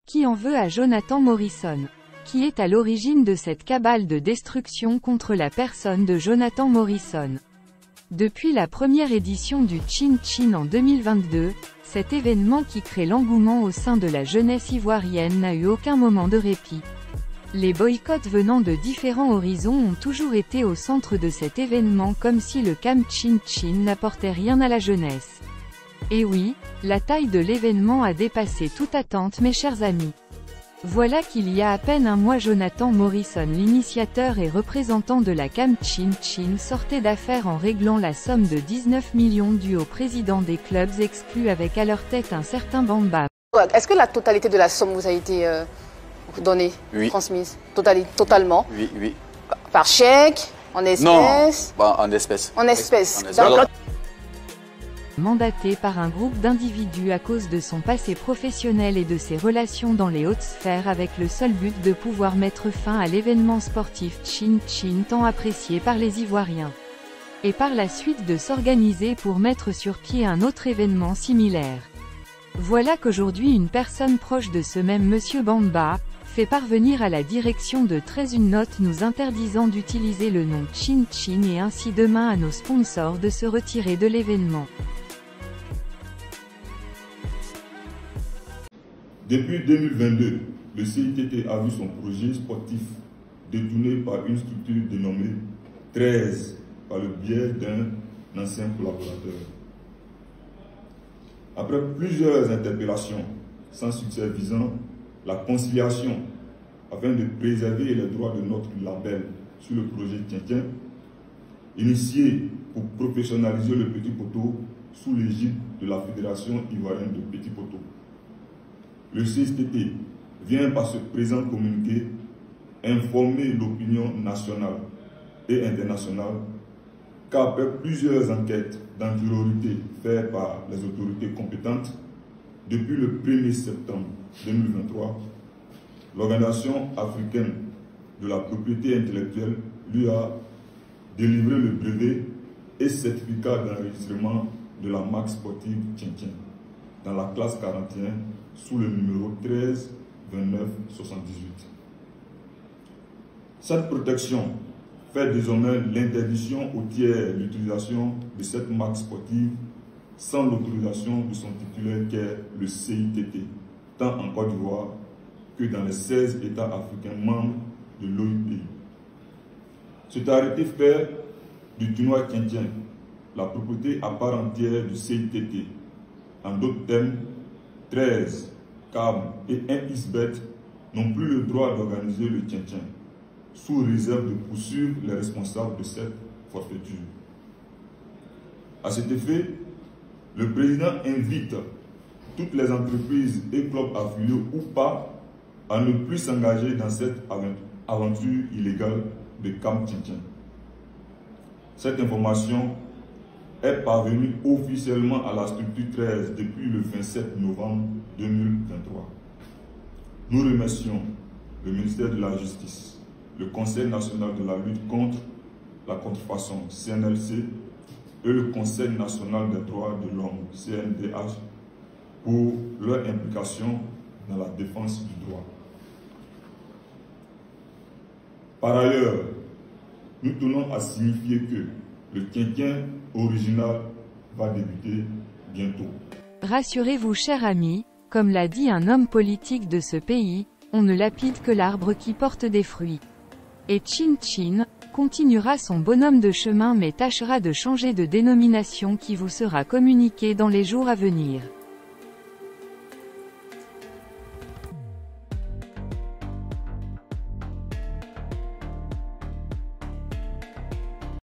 Qui en veut à Jonathan Morrison? Qui est à l'origine de cette cabale de destruction contre la personne de Jonathan Morrison? Depuis la première édition du Chin Chin en 2022, cet événement qui crée l'engouement au sein de la jeunesse ivoirienne n'a eu aucun moment de répit. Les boycotts venant de différents horizons ont toujours été au centre de cet événement, comme si le Camp Chin Chin n'apportait rien à la jeunesse. Et oui, la taille de l'événement a dépassé toute attente, mes chers amis. Voilà qu'il y a à peine un mois, Jonathan Morrison, l'initiateur et représentant de la Camp Chin Chin, sortait d'affaire en réglant la somme de 19 millions due au président des clubs exclus, avec à leur tête un certain Bamba. Est-ce que la totalité de la somme vous a été donnée, oui. Transmise totalement? Oui, oui. Par chèque, en espèces? Non, en espèces. En espèces. Mandaté par un groupe d'individus à cause de son passé professionnel et de ses relations dans les hautes sphères, avec le seul but de pouvoir mettre fin à l'événement sportif Chin Chin tant apprécié par les Ivoiriens. Et par la suite de s'organiser pour mettre sur pied un autre événement similaire. Voilà qu'aujourd'hui une personne proche de ce même monsieur Bamba fait parvenir à la direction de 13 une note nous interdisant d'utiliser le nom Chin Chin et ainsi demain à nos sponsors de se retirer de l'événement. Depuis 2022, le CITT a vu son projet sportif détourné par une structure dénommée 13 par le biais d'un ancien collaborateur. Après plusieurs interpellations sans succès visant la conciliation afin de préserver les droits de notre label sur le projet Tien-Tien, initié pour professionnaliser le petit poteau sous l'égide de la Fédération ivoirienne de petit poteau. Le CSTT vient par ce présent communiqué informer l'opinion nationale et internationale qu'après plusieurs enquêtes d'antériorité faites par les autorités compétentes, depuis le 1er septembre 2023, l'Organisation africaine de la propriété intellectuelle lui a délivré le brevet et certificat d'enregistrement de la marque sportive Tien-Tien dans la classe 41 sous le numéro 13 29 78. Cette protection fait désormais l'interdiction aux tiers l'utilisation de cette marque sportive sans l'autorisation de son titulaire qu'est le CITT, tant en Côte d'Ivoire que dans les 16 États africains membres de l'OIT. Cet arrêté fait du tournoi Tien-Tien la propriété à part entière du CITT. En d'autres termes, 13, CAM et 1xBet n'ont plus le droit d'organiser le Tien-Tien, sous réserve de poursuivre les responsables de cette forfaiture. À cet effet, le président invite toutes les entreprises et clubs affiliés ou pas à ne plus s'engager dans cette aventure illégale de Camp Tien-Tien. Cette information est parvenue officiellement à la structure 13 depuis le 27 novembre 2023. Nous remercions le ministère de la Justice, le Conseil national de la lutte contre la contrefaçon CNLC et le Conseil national des droits de l'homme CNDH pour leur implication dans la défense du droit. Par ailleurs, nous tenons à signifier que le Tien-Tien original va débuter bientôt. Rassurez-vous, chers amis, comme l'a dit un homme politique de ce pays, on ne lapide que l'arbre qui porte des fruits. Et Chin Chin continuera son bonhomme de chemin mais tâchera de changer de dénomination qui vous sera communiquée dans les jours à venir.